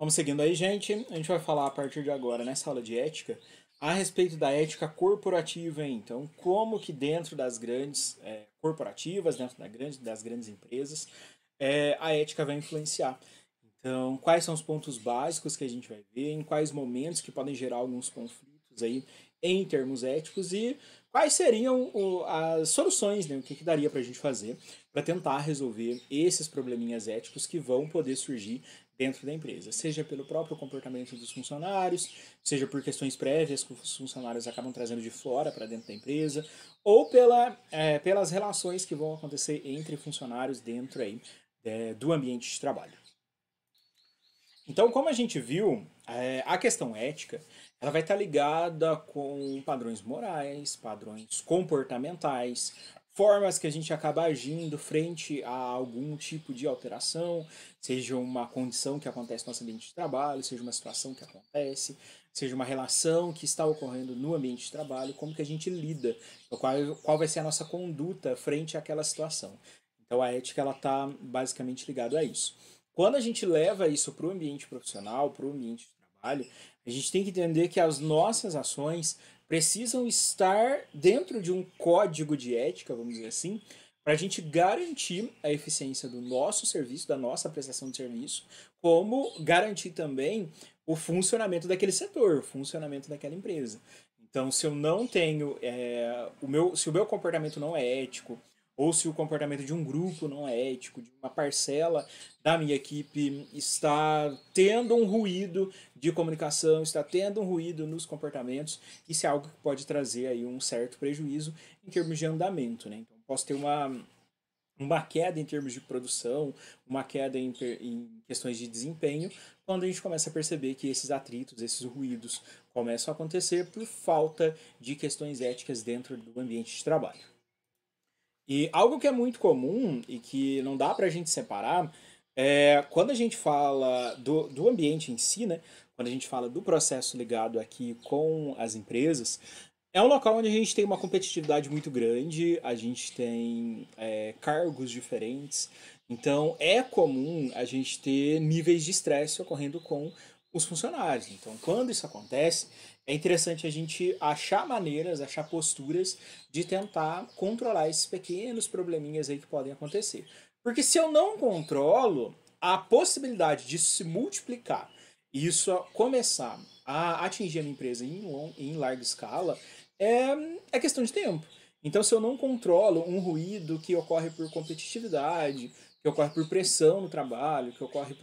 Vamos seguindo aí, gente. A gente vai falar a partir de agora, nessa aula de ética, a respeito da ética corporativa. Então, como que dentro das grandes corporativas, dentro das grandes empresas, a ética vai influenciar. Então, quais são os pontos básicos que a gente vai ver, em quais momentos que podem gerar alguns conflitos aí em termos éticos e quais seriam as soluções, né? O que daria para a gente fazer para tentar resolver esses probleminhas éticos que vão poder surgir dentro da empresa, seja pelo próprio comportamento dos funcionários, seja por questões prévias que os funcionários acabam trazendo de fora para dentro da empresa, ou pelas relações que vão acontecer entre funcionários dentro aí, do ambiente de trabalho. Então, como a gente viu, a questão ética ela vai estar ligada com padrões morais, padrões comportamentais, formas que a gente acaba agindo frente a algum tipo de alteração, seja uma condição que acontece no nosso ambiente de trabalho, seja uma situação que acontece, seja uma relação que está ocorrendo no ambiente de trabalho, como que a gente lida, qual vai ser a nossa conduta frente àquela situação. Então, a ética ela está basicamente ligada a isso. Quando a gente leva isso para o ambiente profissional, para o ambiente de trabalho, a gente tem que entender que as nossas ações precisam estar dentro de um código de ética, vamos dizer assim, para a gente garantir a eficiência do nosso serviço, da nossa prestação de serviço, como garantir também o funcionamento daquele setor, o funcionamento daquela empresa. Então, se eu não tenho, se o meu comportamento não é ético, ou se o comportamento de um grupo não é ético, de uma parcela da minha equipe está tendo um ruído de comunicação, está tendo um ruído nos comportamentos, isso é algo que pode trazer aí um certo prejuízo em termos de andamento, né? Então, posso ter uma queda em termos de produção, uma queda em questões de desempenho, quando a gente começa a perceber que esses atritos, esses ruídos começam a acontecer por falta de questões éticas dentro do ambiente de trabalho. E algo que é muito comum e que não dá para a gente separar é quando a gente fala do ambiente em si, né? Quando a gente fala do processo ligado aqui com as empresas, é um local onde a gente tem uma competitividade muito grande, a gente tem cargos diferentes, então é comum a gente ter níveis de estresse ocorrendo com os funcionários. Então, quando isso acontece, é interessante a gente achar maneiras, achar posturas de tentar controlar esses pequenos probleminhas aí que podem acontecer. Porque se eu não controlo, a possibilidade disso se multiplicar e isso começar a atingir a minha empresa em larga escala é questão de tempo. Então, se eu não controlo um ruído que ocorre por competitividade, que ocorre por pressão no trabalho, que ocorre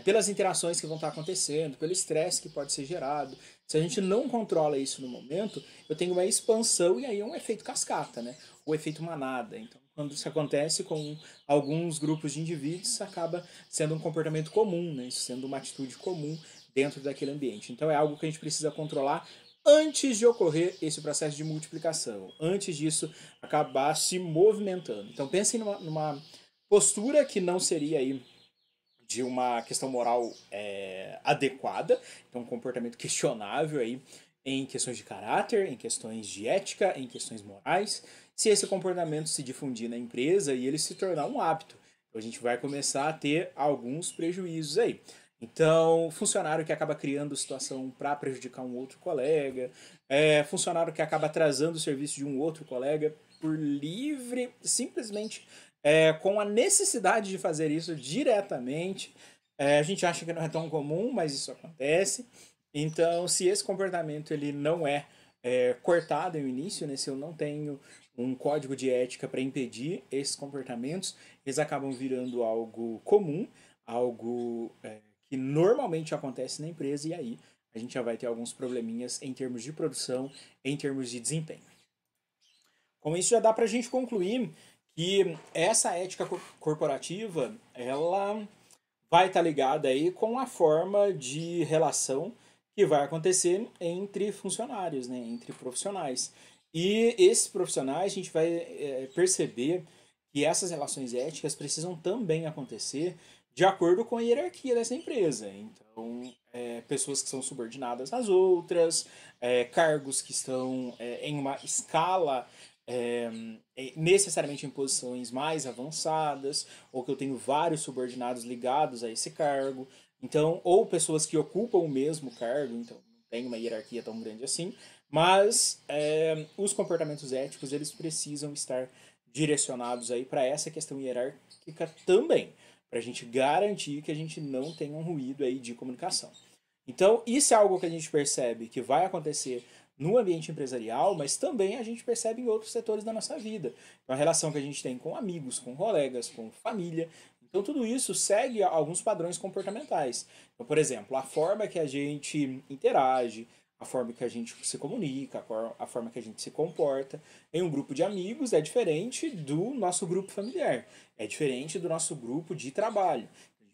pelas interações que vão estar acontecendo, pelo estresse que pode ser gerado. Se a gente não controla isso no momento, eu tenho uma expansão e aí é um efeito cascata, né? O efeito manada. Então, quando isso acontece com alguns grupos de indivíduos, acaba sendo um comportamento comum, né? Isso sendo uma atitude comum dentro daquele ambiente. Então, é algo que a gente precisa controlar antes de ocorrer esse processo de multiplicação, antes disso acabar se movimentando. Então, pensem numa postura que não seria aí de uma questão moral adequada, então um comportamento questionável aí em questões de caráter, em questões de ética, em questões morais, se esse comportamento se difundir na empresa e ele se tornar um hábito. Então a gente vai começar a ter alguns prejuízos aí. Então, funcionário que acaba criando situação para prejudicar um outro colega, funcionário que acaba atrasando o serviço de um outro colega por livre, simplesmente com a necessidade de fazer isso diretamente. A gente acha que não é tão comum, mas isso acontece. Então, se esse comportamento ele não cortado no início, né, se eu não tenho um código de ética para impedir esses comportamentos, eles acabam virando algo comum, algo que normalmente acontece na empresa, e aí a gente já vai ter alguns probleminhas em termos de produção, em termos de desempenho. Com isso já dá para a gente concluir que essa ética corporativa ela vai estar ligada aí com a forma de relação que vai acontecer entre funcionários, né, entre profissionais. E esses profissionais a gente vai perceber que essas relações éticas precisam também acontecer de acordo com a hierarquia dessa empresa. Então, pessoas que são subordinadas às outras, cargos que estão em uma escala necessariamente em posições mais avançadas, ou que eu tenho vários subordinados ligados a esse cargo, então, ou pessoas que ocupam o mesmo cargo, então não tem uma hierarquia tão grande assim, mas os comportamentos éticos eles precisam estar direcionados aí para essa questão hierárquica também, para a gente garantir que a gente não tenha um ruído aí de comunicação. Então, isso é algo que a gente percebe que vai acontecer no ambiente empresarial, mas também a gente percebe em outros setores da nossa vida. Então, a relação que a gente tem com amigos, com colegas, com família. Então, tudo isso segue alguns padrões comportamentais. Então, por exemplo, a forma que a gente interage, a forma que a gente se comunica, a forma que a gente se comporta em um grupo de amigos é diferente do nosso grupo familiar, é diferente do nosso grupo de trabalho.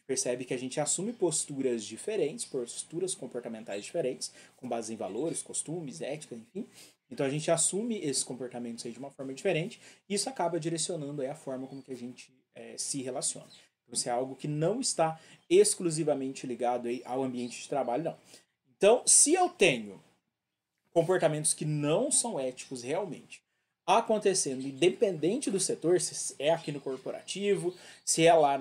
Percebe que a gente assume posturas diferentes, posturas comportamentais diferentes, com base em valores, costumes, ética, enfim. Então a gente assume esses comportamentos aí de uma forma diferente e isso acaba direcionando aí a forma como que a gente se relaciona. Então isso é algo que não está exclusivamente ligado aí ao ambiente de trabalho, não. Então, se eu tenho comportamentos que não são éticos realmente acontecendo, independente do setor, se é aqui no corporativo, se é lá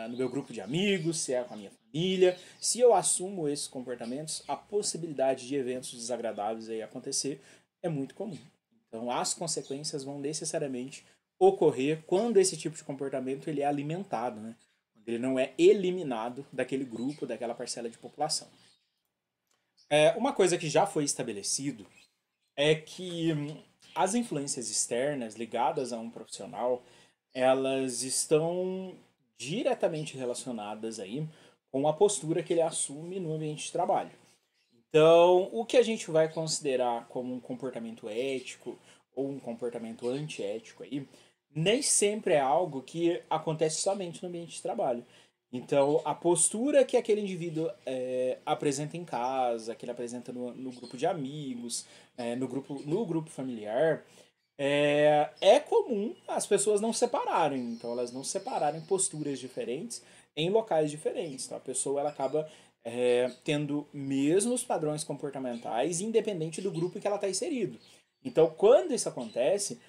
no meu grupo de amigos, se é com a minha família, se eu assumo esses comportamentos, a possibilidade de eventos desagradáveis aí acontecer é muito comum. Então as consequências vão necessariamente ocorrer quando esse tipo de comportamento ele é alimentado, né? Quando ele não é eliminado daquele grupo, daquela parcela de população. Uma coisa que já foi estabelecido é que as influências externas ligadas a um profissional, elas estão diretamente relacionadas aí com a postura que ele assume no ambiente de trabalho. Então, o que a gente vai considerar como um comportamento ético ou um comportamento antiético aí, nem sempre é algo que acontece somente no ambiente de trabalho. Então, a postura que aquele indivíduo apresenta em casa, que ele apresenta no grupo de amigos, no grupo familiar, é comum as pessoas não separarem. Então, elas não separarem posturas diferentes em locais diferentes. Então, a pessoa ela acaba tendo mesmos padrões comportamentais, independente do grupo em que ela está inserido. Então, quando isso acontece,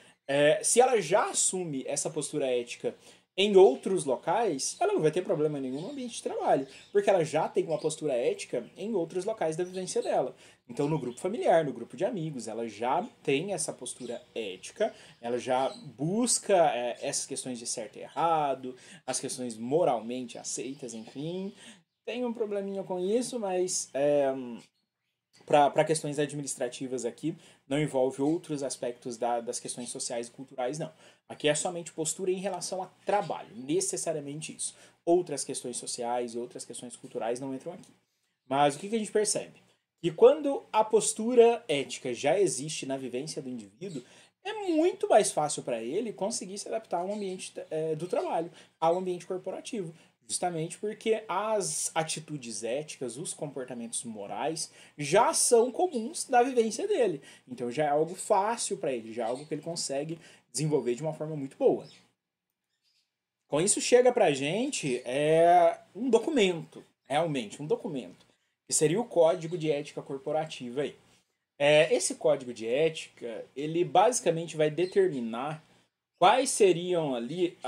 se ela já assume essa postura ética em outros locais, ela não vai ter problema nenhum no ambiente de trabalho, porque ela já tem uma postura ética em outros locais da vivência dela. Então, no grupo familiar, no grupo de amigos, ela já tem essa postura ética, ela já busca essas questões de certo e errado, as questões moralmente aceitas, enfim. Tem um probleminha com isso, mas para questões administrativas aqui, não envolve outros aspectos das questões sociais e culturais, não. Aqui é somente postura em relação a trabalho, necessariamente isso. Outras questões sociais e outras questões culturais não entram aqui. Mas o que a gente percebe? Que quando a postura ética já existe na vivência do indivíduo, é muito mais fácil para ele conseguir se adaptar ao ambiente do trabalho, ao ambiente corporativo. Justamente porque as atitudes éticas, os comportamentos morais já são comuns da vivência dele. Então já é algo fácil para ele, já é algo que ele consegue desenvolver de uma forma muito boa. Com isso chega para a gente um documento, realmente um documento, que seria o Código de Ética Corporativa aí. Esse código de ética, ele basicamente vai determinar quais seriam ali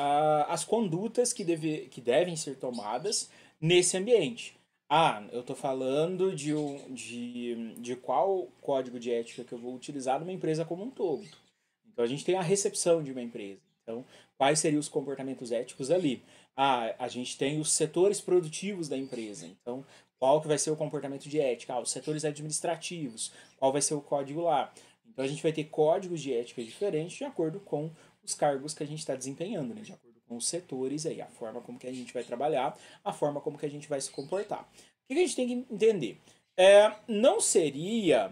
as condutas que devem ser tomadas nesse ambiente. Ah, eu estou falando de qual código de ética que eu vou utilizar numa empresa como um todo. Então a gente tem a recepção de uma empresa. Então, quais seriam os comportamentos éticos ali? Ah, a gente tem os setores produtivos da empresa. Então, qual que vai ser o comportamento de ética? Ah, os setores administrativos. Qual vai ser o código lá? Então a gente vai ter códigos de ética diferentes de acordo com os cargos que a gente está desempenhando, né? De acordo com os setores aí, a forma como que a gente vai trabalhar, a forma como que a gente vai se comportar. O que a gente tem que entender? Não seria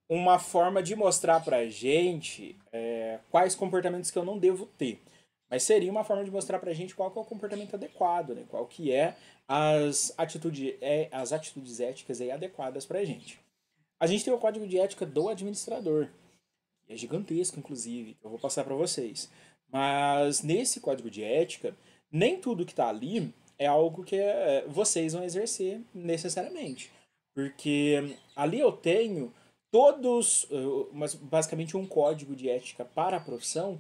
uma forma de mostrar pra gente quais comportamentos que eu não devo ter. Mas seria uma forma de mostrar pra gente qual que é o comportamento adequado, né? Qual que é as atitudes éticas aí adequadas pra gente. A gente tem o código de ética do administrador, que é gigantesco, inclusive, que eu vou passar para vocês. Mas nesse código de ética, nem tudo que está ali é algo que vocês vão exercer necessariamente. Porque ali eu tenho mas basicamente um código de ética para a profissão,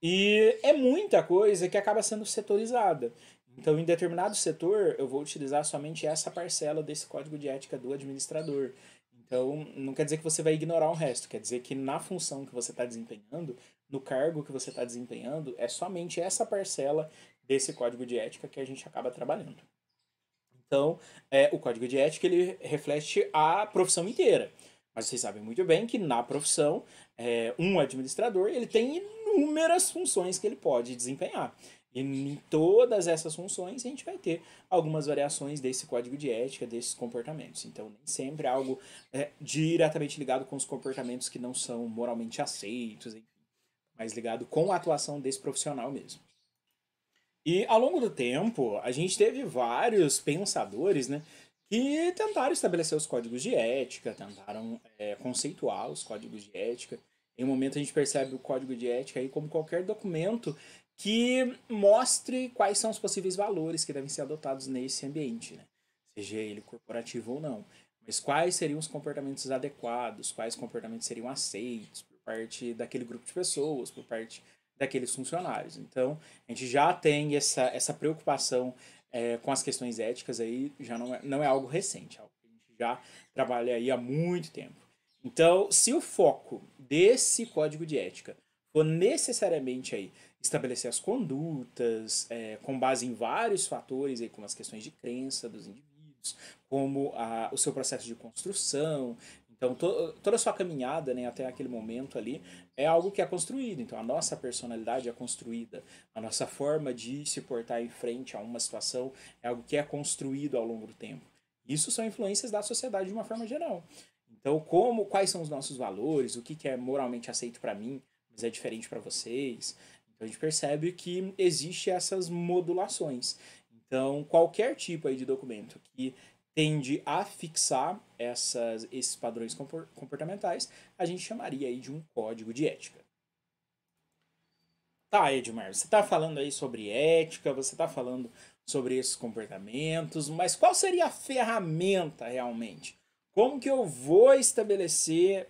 e é muita coisa que acaba sendo setorizada. Então, em determinado setor, eu vou utilizar somente essa parcela desse código de ética do administrador. Então, não quer dizer que você vai ignorar o resto, quer dizer que na função que você está desempenhando, no cargo que você está desempenhando, é somente essa parcela desse código de ética que a gente acaba trabalhando. Então, o código de ética ele reflete a profissão inteira. Mas vocês sabem muito bem que na profissão, um administrador ele tem inúmeras funções que ele pode desempenhar. E em todas essas funções a gente vai ter algumas variações desse código de ética, desses comportamentos. Então, nem sempre é algo diretamente ligado com os comportamentos que não são moralmente aceitos, enfim, mas ligado com a atuação desse profissional mesmo. E ao longo do tempo, a gente teve vários pensadores, né, que tentaram estabelecer os códigos de ética, tentaram conceituar os códigos de ética. Em um momento a gente percebe o código de ética aí como qualquer documento que mostre quais são os possíveis valores que devem ser adotados nesse ambiente, né? Seja ele corporativo ou não. Mas quais seriam os comportamentos adequados, quais comportamentos seriam aceitos por parte daquele grupo de pessoas, por parte daqueles funcionários. Então, a gente já tem essa preocupação com as questões éticas aí, já não é algo recente, é algo que a gente já trabalha aí há muito tempo. Então, se o foco desse código de ética for necessariamente aí estabelecer as condutas com base em vários fatores, aí, como as questões de crença dos indivíduos, como o seu processo de construção, então, toda a sua caminhada, né, até aquele momento ali é algo que é construído. Então, a nossa personalidade é construída. A nossa forma de se portar em frente a uma situação é algo que é construído ao longo do tempo. Isso são influências da sociedade de uma forma geral. Então, quais são os nossos valores, o que é moralmente aceito para mim, mas é diferente para vocês. Então, a gente percebe que existe essas modulações. Então, qualquer tipo aí de documento que tende a fixar esses padrões comportamentais, a gente chamaria aí de um código de ética. Tá, Edmar, você está falando aí sobre ética, você está falando sobre esses comportamentos, mas qual seria a ferramenta realmente? Como que eu vou estabelecer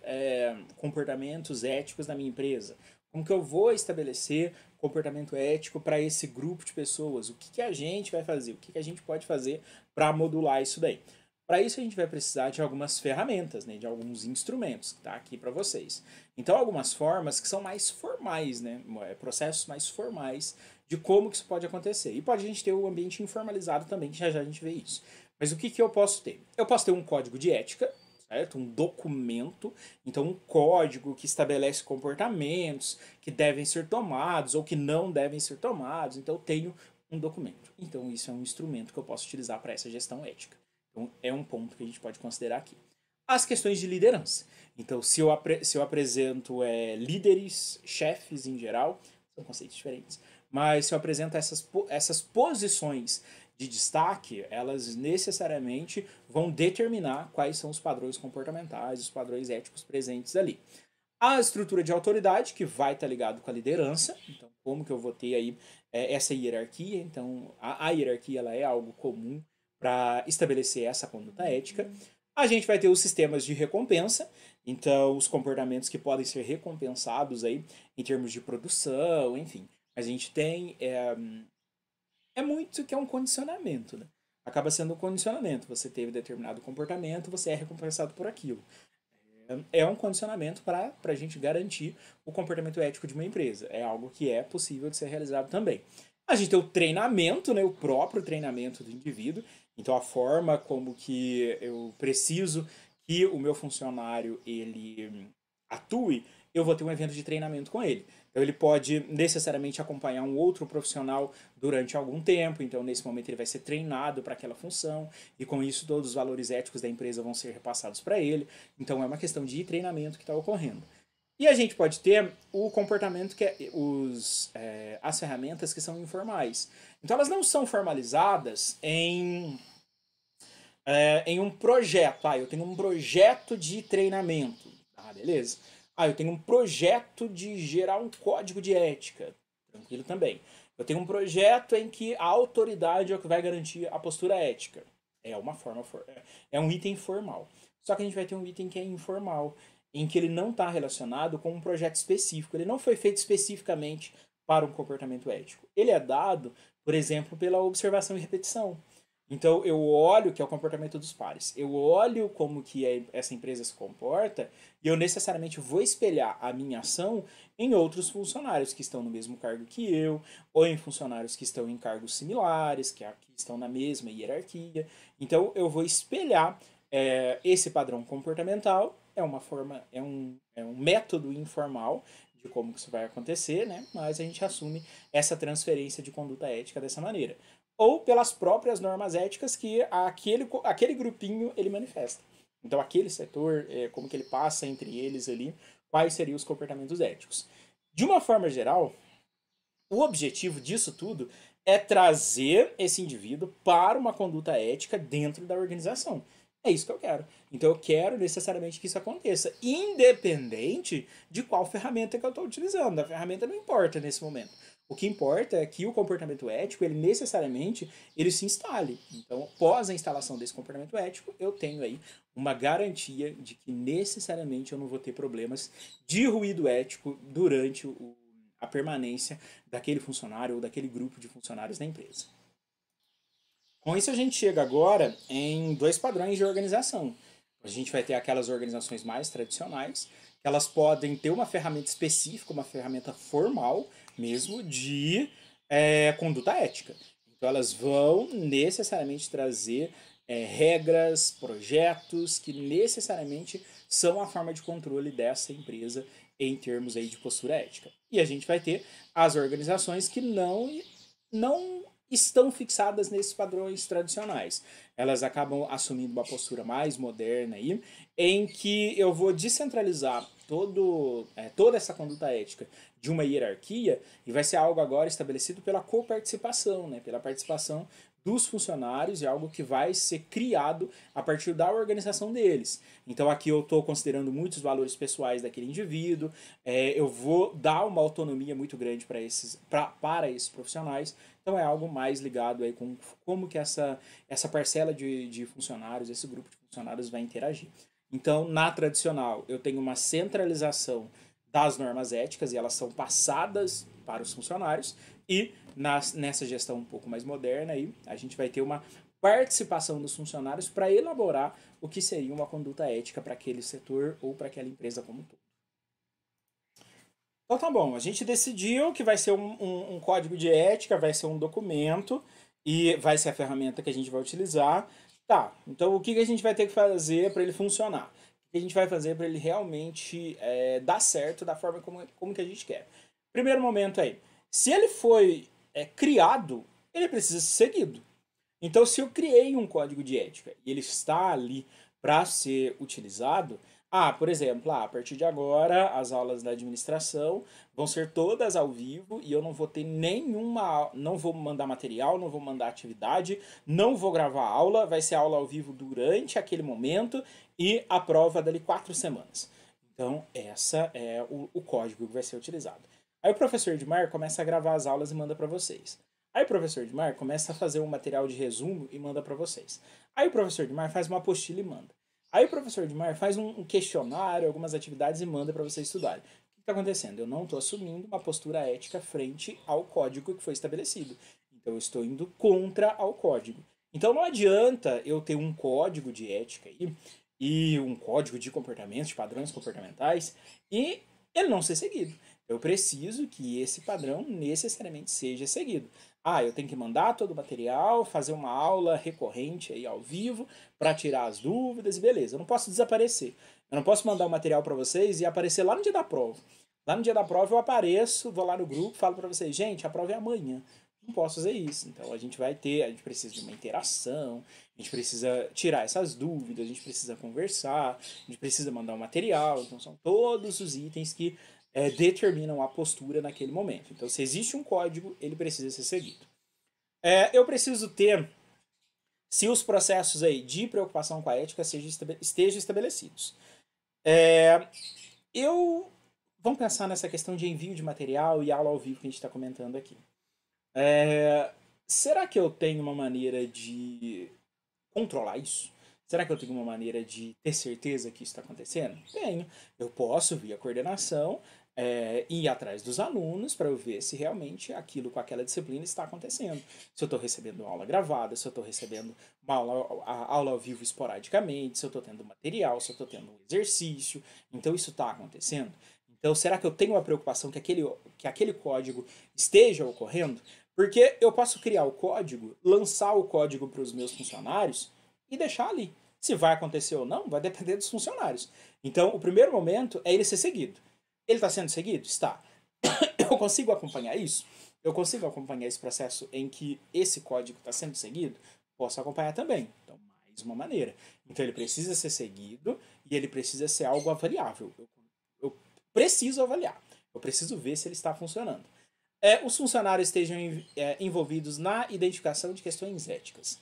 comportamentos éticos na minha empresa? Como que eu vou estabelecer comportamento ético para esse grupo de pessoas? O que a gente vai fazer? O que a gente pode fazer para modular isso daí? Para isso a gente vai precisar de algumas ferramentas, né, de alguns instrumentos que tá aqui para vocês. Então algumas formas que são mais formais, né, processos mais formais de como que isso pode acontecer. E pode a gente ter o ambiente informalizado também, que já a gente vê isso. Mas o que eu posso ter? Eu posso ter um código de ética, certo? Um documento, então um código que estabelece comportamentos que devem ser tomados ou que não devem ser tomados. Então eu tenho um documento. Então isso é um instrumento que eu posso utilizar para essa gestão ética. Então é um ponto que a gente pode considerar aqui. As questões de liderança. Então se eu apresento líderes, chefes em geral, são conceitos diferentes, mas se eu apresento essas posições de destaque, elas necessariamente vão determinar quais são os padrões comportamentais, os padrões éticos presentes ali. A estrutura de autoridade, que vai estar ligado com a liderança, então como que eu vou ter aí essa hierarquia, então a hierarquia ela é algo comum para estabelecer essa conduta ética. A gente vai ter os sistemas de recompensa, então os comportamentos que podem ser recompensados aí em termos de produção, enfim. A gente tem muito que é um condicionamento, né? Acaba sendo um condicionamento. Você teve determinado comportamento, você é recompensado por aquilo. É um condicionamento para a gente garantir o comportamento ético de uma empresa. É algo que é possível de ser realizado também. A gente tem o treinamento, né? O próprio treinamento do indivíduo. Então, a forma como que eu preciso que o meu funcionário ele atue, eu vou ter um evento de treinamento com ele. Então ele pode necessariamente acompanhar um outro profissional durante algum tempo, então nesse momento ele vai ser treinado para aquela função e com isso todos os valores éticos da empresa vão ser repassados para ele. Então é uma questão de treinamento que está ocorrendo. E a gente pode ter o comportamento que as ferramentas que são informais. Então elas não são formalizadas em um projeto. Eu tenho um projeto de treinamento. Beleza. Eu tenho um projeto de gerar um código de ética. Tranquilo também. Eu tenho um projeto em que a autoridade é o que vai garantir a postura ética. É uma forma, é um item formal. Só que a gente vai ter um item que é informal. em que ele não está relacionado com um projeto específico. Ele não foi feito especificamente para um comportamento ético. Ele é dado, por exemplo, pela observação e repetição. Então eu olho que é o comportamento dos pares, eu olho como que essa empresa se comporta e eu necessariamente vou espelhar a minha ação em outros funcionários que estão no mesmo cargo que eu, ou em funcionários que estão em cargos similares, que estão na mesma hierarquia. Então eu vou espelhar esse padrão comportamental, é uma forma, é um método informal de como que isso vai acontecer, né? Mas a gente assume essa transferência de conduta ética dessa maneira ou pelas próprias normas éticas que aquele grupinho ele manifesta. Então, aquele setor, como que ele passa entre eles ali, quais seriam os comportamentos éticos. De uma forma geral, o objetivo disso tudo é trazer esse indivíduo para uma conduta ética dentro da organização. É isso que eu quero. Então eu quero necessariamente que isso aconteça, independente de qual ferramenta que eu estou utilizando. A ferramenta não importa nesse momento. O que importa é que o comportamento ético, ele necessariamente, ele se instale. Então, após a instalação desse comportamento ético, eu tenho aí uma garantia de que necessariamente eu não vou ter problemas de ruído ético durante a permanência daquele funcionário ou daquele grupo de funcionários da empresa. Com isso, a gente chega agora em dois padrões de organização. A gente vai ter aquelas organizações mais tradicionais, que elas podem ter uma ferramenta específica, uma ferramenta formal mesmo de conduta ética. Então, elas vão necessariamente trazer regras, projetos que necessariamente são a forma de controle dessa empresa em termos aí de postura ética. E a gente vai ter as organizações que não estão fixadas nesses padrões tradicionais. Elas acabam assumindo uma postura mais moderna aí, em que eu vou descentralizar toda essa conduta ética de uma hierarquia e vai ser algo agora estabelecido pela coparticipação, né? Pela participação dos funcionários e algo que vai ser criado a partir da organização deles. Então aqui eu estou considerando muitos valores pessoais daquele indivíduo, eu vou dar uma autonomia muito grande para esses profissionais. Então é algo mais ligado aí com como que essa parcela de funcionários, esse grupo de funcionários vai interagir. Então, na tradicional, eu tenho uma centralização das normas éticas e elas são passadas para os funcionários. E nessa gestão um pouco mais moderna, aí, a gente vai ter uma participação dos funcionários para elaborar o que seria uma conduta ética para aquele setor ou para aquela empresa como um todo. Então tá bom, a gente decidiu que vai ser um código de ética, vai ser um documento e vai ser a ferramenta que a gente vai utilizar. Tá, então o que a gente vai ter que fazer para ele funcionar? O que a gente vai fazer para ele realmente dar certo da forma como que a gente quer? Primeiro momento aí, se ele foi criado, ele precisa ser seguido. Então, se eu criei um código de ética e ele está ali para ser utilizado, por exemplo, a partir de agora as aulas da administração vão ser todas ao vivo e eu não vou ter nenhuma, não vou mandar material, não vou mandar atividade, não vou gravar aula, vai ser aula ao vivo durante aquele momento e a prova dali 4 semanas. Então, essa é o código que vai ser utilizado. Aí o professor Edmar começa a gravar as aulas e manda para vocês. Aí o professor Edmar começa a fazer um material de resumo e manda para vocês. Aí o professor Edmar faz uma apostila e manda. Aí o professor Edmar faz um questionário, algumas atividades e manda para vocês estudarem. O que está acontecendo? Eu não estou assumindo uma postura ética frente ao código que foi estabelecido. Então eu estou indo contra ao código. Então não adianta eu ter um código de ética aí, e um código de comportamentos, de padrões comportamentais, e ele não ser seguido. Eu preciso que esse padrão necessariamente seja seguido. Eu tenho que mandar todo o material, fazer uma aula recorrente aí ao vivo para tirar as dúvidas e beleza. Eu não posso desaparecer. Eu não posso mandar o material para vocês e aparecer lá no dia da prova. Lá no dia da prova eu apareço, vou lá no grupo, falo para vocês, gente, a prova é amanhã. Não posso fazer isso. Então a gente precisa de uma interação, a gente precisa tirar essas dúvidas, a gente precisa conversar, a gente precisa mandar um material. Então são todos os itens que determinam a postura naquele momento. Então, se existe um código, ele precisa ser seguido. Eu preciso ter, se os processos aí de preocupação com a ética estejam estabelecidos. Vamos pensar nessa questão de envio de material e aula ao vivo que a gente está comentando aqui. Será que eu tenho uma maneira de controlar isso? Será que eu tenho uma maneira de ter certeza que isso está acontecendo? Tenho. Eu posso, via coordenação, ir atrás dos alunos para eu ver se realmente aquilo com aquela disciplina está acontecendo. Se eu estou recebendo uma aula gravada, se eu estou recebendo uma aula ao vivo esporadicamente, se eu estou tendo material, se eu estou tendo um exercício. Então isso está acontecendo. Então, será que eu tenho uma preocupação que aquele código esteja ocorrendo? Porque eu posso criar o código, lançar o código para os meus funcionários e deixar ali. Se vai acontecer ou não, vai depender dos funcionários. Então, o primeiro momento é ele ser seguido. Ele está sendo seguido? Está. Eu consigo acompanhar isso? Eu consigo acompanhar esse processo em que esse código está sendo seguido? Posso acompanhar também. Então, mais uma maneira. Então, ele precisa ser seguido e ele precisa ser algo avaliável. Eu preciso avaliar. Eu preciso ver se ele está funcionando. Os funcionários estejam envolvidos na identificação de questões éticas.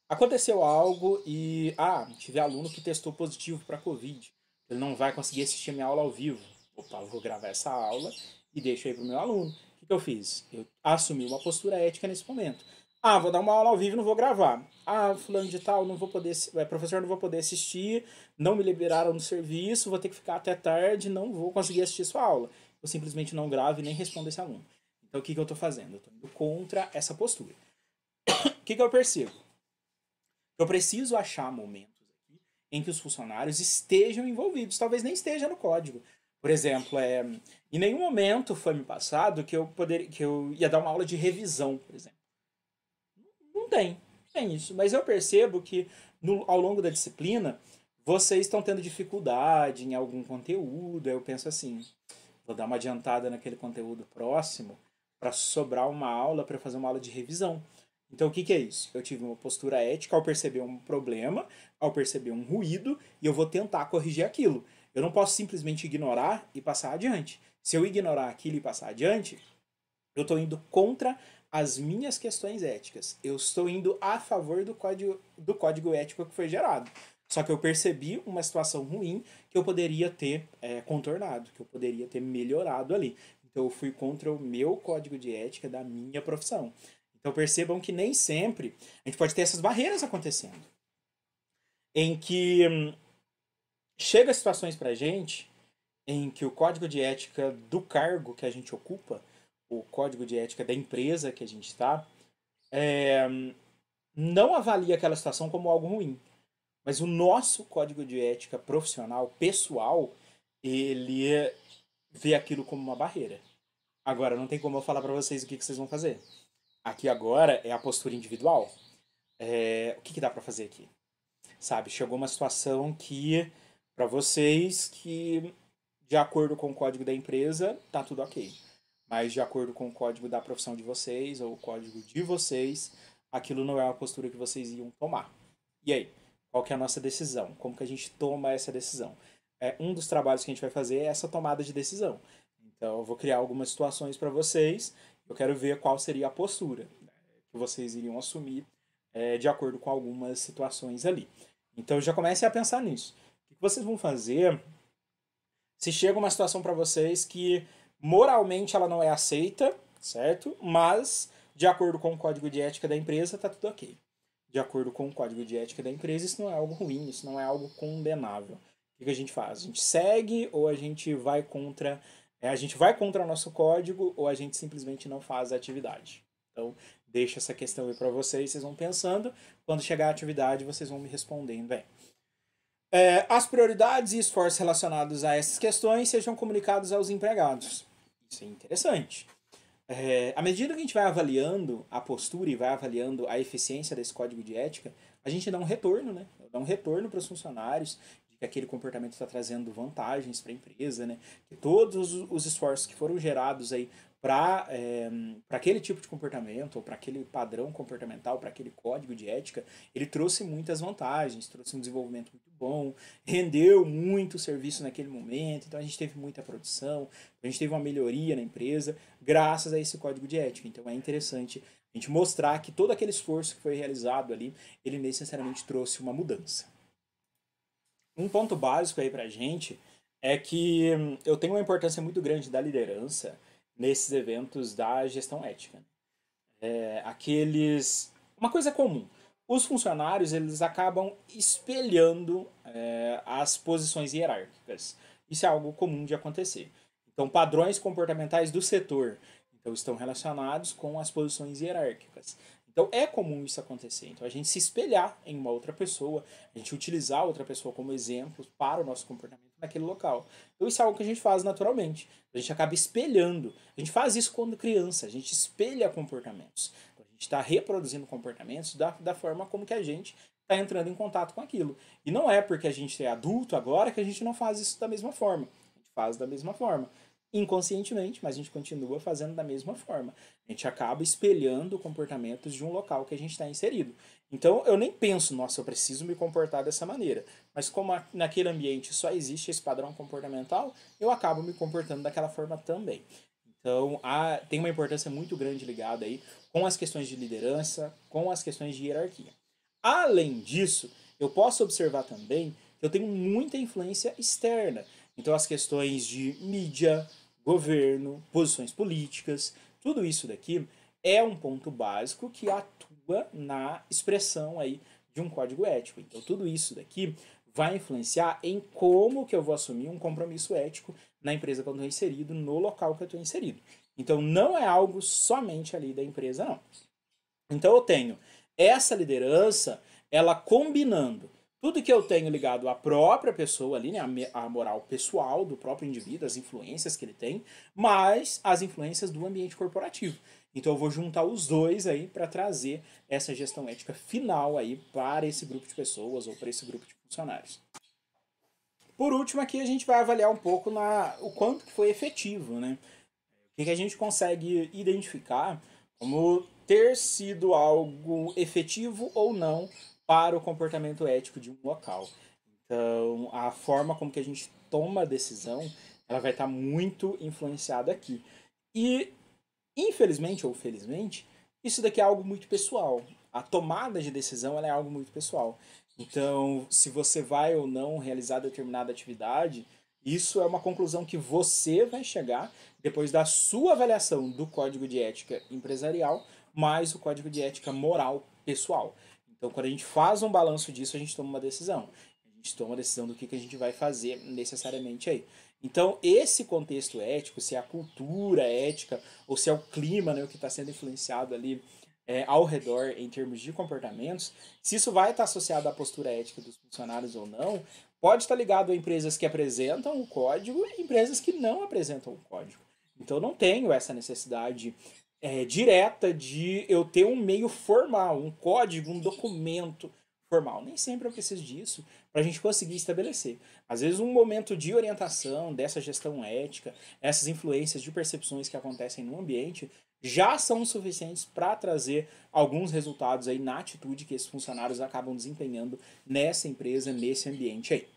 Aconteceu algo e tive aluno que testou positivo para Covid. Ele não vai conseguir assistir a minha aula ao vivo. Opa, eu vou gravar essa aula e deixo aí para o meu aluno. O que eu fiz? Eu assumi uma postura ética nesse momento. Vou dar uma aula ao vivo e não vou gravar. Fulano de tal, não vou poder, professor, não vou poder assistir, não me liberaram do serviço, vou ter que ficar até tarde, não vou conseguir assistir sua aula. Eu simplesmente não gravo e nem respondo esse aluno. Então o que eu estou fazendo? Eu estou indo contra essa postura. O que eu percebo? Eu preciso achar momentos aqui em que os funcionários estejam envolvidos, talvez nem esteja no código. Por exemplo, em nenhum momento foi me passado que eu ia dar uma aula de revisão, por exemplo. Não tem isso. Mas eu percebo que ao longo da disciplina vocês estão tendo dificuldade em algum conteúdo. Aí eu penso assim, vou dar uma adiantada naquele conteúdo próximo para sobrar uma aula para fazer uma aula de revisão. Então, o que é isso? Eu tive uma postura ética ao perceber um problema, ao perceber um ruído, e eu vou tentar corrigir aquilo. Eu não posso simplesmente ignorar e passar adiante. Se eu ignorar aquilo e passar adiante, eu estou indo contra as minhas questões éticas. Eu estou indo a favor do código ético que foi gerado. Só que eu percebi uma situação ruim que eu poderia ter contornado, que eu poderia ter melhorado ali. Então, eu fui contra o meu código de ética da minha profissão. Então percebam que nem sempre a gente pode ter essas barreiras acontecendo. Em que chega situações pra gente em que o código de ética do cargo que a gente ocupa, o código de ética da empresa que a gente está, não avalia aquela situação como algo ruim. Mas o nosso código de ética profissional, pessoal, ele vê aquilo como uma barreira. Agora, não tem como eu falar para vocês o que vocês vão fazer. Aqui agora é a postura individual. O que dá para fazer aqui? Sabe, chegou uma situação que, para vocês, que de acordo com o código da empresa, tá tudo ok. Mas de acordo com o código da profissão de vocês, ou o código de vocês, aquilo não é uma postura que vocês iam tomar. E aí? Qual que é a nossa decisão? Como que a gente toma essa decisão? Um dos trabalhos que a gente vai fazer é essa tomada de decisão. Então, eu vou criar algumas situações para vocês. Eu quero ver qual seria a postura que vocês iriam assumir de acordo com algumas situações ali. Então, já comecem a pensar nisso. O que vocês vão fazer se chega uma situação para vocês que moralmente ela não é aceita, certo? Mas, de acordo com o código de ética da empresa, tá tudo ok. De acordo com o código de ética da empresa, isso não é algo ruim, isso não é algo condenável. O que a gente faz? A gente segue ou a gente vai contra o nosso código ou a gente simplesmente não faz a atividade. Então, deixo essa questão aí para vocês vão pensando. Quando chegar a atividade, vocês vão me respondendo. As prioridades e esforços relacionados a essas questões sejam comunicados aos empregados. Isso é interessante. À medida que a gente vai avaliando a postura e vai avaliando a eficiência desse código de ética, a gente dá um retorno, né? Dá um retorno para os funcionários de que aquele comportamento está trazendo vantagens para a empresa, né? Que todos os esforços que foram gerados aí para aquele tipo de comportamento, ou para aquele padrão comportamental, para aquele código de ética, ele trouxe muitas vantagens, trouxe um desenvolvimento muito bom, rendeu muito serviço naquele momento, então a gente teve muita produção, a gente teve uma melhoria na empresa, graças a esse código de ética. Então é interessante a gente mostrar que todo aquele esforço que foi realizado ali, ele necessariamente trouxe uma mudança. Um ponto básico aí pra gente é que eu tenho uma importância muito grande da liderança nesses eventos da gestão ética. Uma coisa comum. os funcionários eles acabam espelhando as posições hierárquicas. Isso é algo comum de acontecer. Então, padrões comportamentais do setor então, estão relacionados com as posições hierárquicas. Então, é comum isso acontecer. Então, a gente se espelhar em uma outra pessoa, a gente utilizar outra pessoa como exemplo para o nosso comportamento naquele local. Então, isso é algo que a gente faz naturalmente. A gente acaba espelhando. A gente faz isso quando criança, a gente espelha comportamentos. Então, a gente está reproduzindo comportamentos da forma como que a gente está entrando em contato com aquilo. E não é porque a gente é adulto agora que a gente não faz isso da mesma forma. A gente faz da mesma forma inconscientemente, mas a gente continua fazendo da mesma forma. A gente acaba espelhando comportamentos de um local que a gente está inserido. Então eu nem penso, nossa, eu preciso me comportar dessa maneira. Mas como naquele ambiente só existe esse padrão comportamental, eu acabo me comportando daquela forma também. Então tem uma importância muito grande ligada aí com as questões de liderança, com as questões de hierarquia. Além disso, eu posso observar também que eu tenho muita influência externa. Então, as questões de mídia, governo, posições políticas, tudo isso daqui é um ponto básico que atua na expressão aí de um código ético. Então, tudo isso daqui vai influenciar em como que eu vou assumir um compromisso ético na empresa que eu estou inserido, no local que eu estou inserido. Então, não é algo somente ali da empresa, não. Então, eu tenho essa liderança, ela combinando tudo que eu tenho ligado à própria pessoa ali, né, a moral pessoal do próprio indivíduo, as influências que ele tem, mais as influências do ambiente corporativo. Então eu vou juntar os dois aí para trazer essa gestão ética final aí para esse grupo de pessoas ou para esse grupo de funcionários. Por último, aqui a gente vai avaliar um pouco o quanto que foi efetivo, né? O que a gente consegue identificar como ter sido algo efetivo ou não para o comportamento ético de um local. Então, a forma como que a gente toma a decisão, ela vai estar muito influenciada aqui. E, infelizmente ou felizmente, isso daqui é algo muito pessoal. A tomada de decisão ela é algo muito pessoal. Então, se você vai ou não realizar determinada atividade, isso é uma conclusão que você vai chegar depois da sua avaliação do código de ética empresarial, mais o código de ética moral pessoal. Então, quando a gente faz um balanço disso, a gente toma uma decisão. A gente toma a decisão do que a gente vai fazer necessariamente aí. Então, esse contexto ético, se é a cultura ética ou se é o clima, né, o que está sendo influenciado ali ao redor em termos de comportamentos, se isso vai estar associado à postura ética dos funcionários ou não, pode estar ligado a empresas que apresentam o código e empresas que não apresentam o código. Então, não tenho essa necessidade direta de eu ter um meio formal, um código, um documento formal. Nem sempre eu preciso disso para a gente conseguir estabelecer. Às vezes um momento de orientação dessa gestão ética, essas influências de percepções que acontecem no ambiente, já são suficientes para trazer alguns resultados aí na atitude que esses funcionários acabam desempenhando nessa empresa, nesse ambiente aí.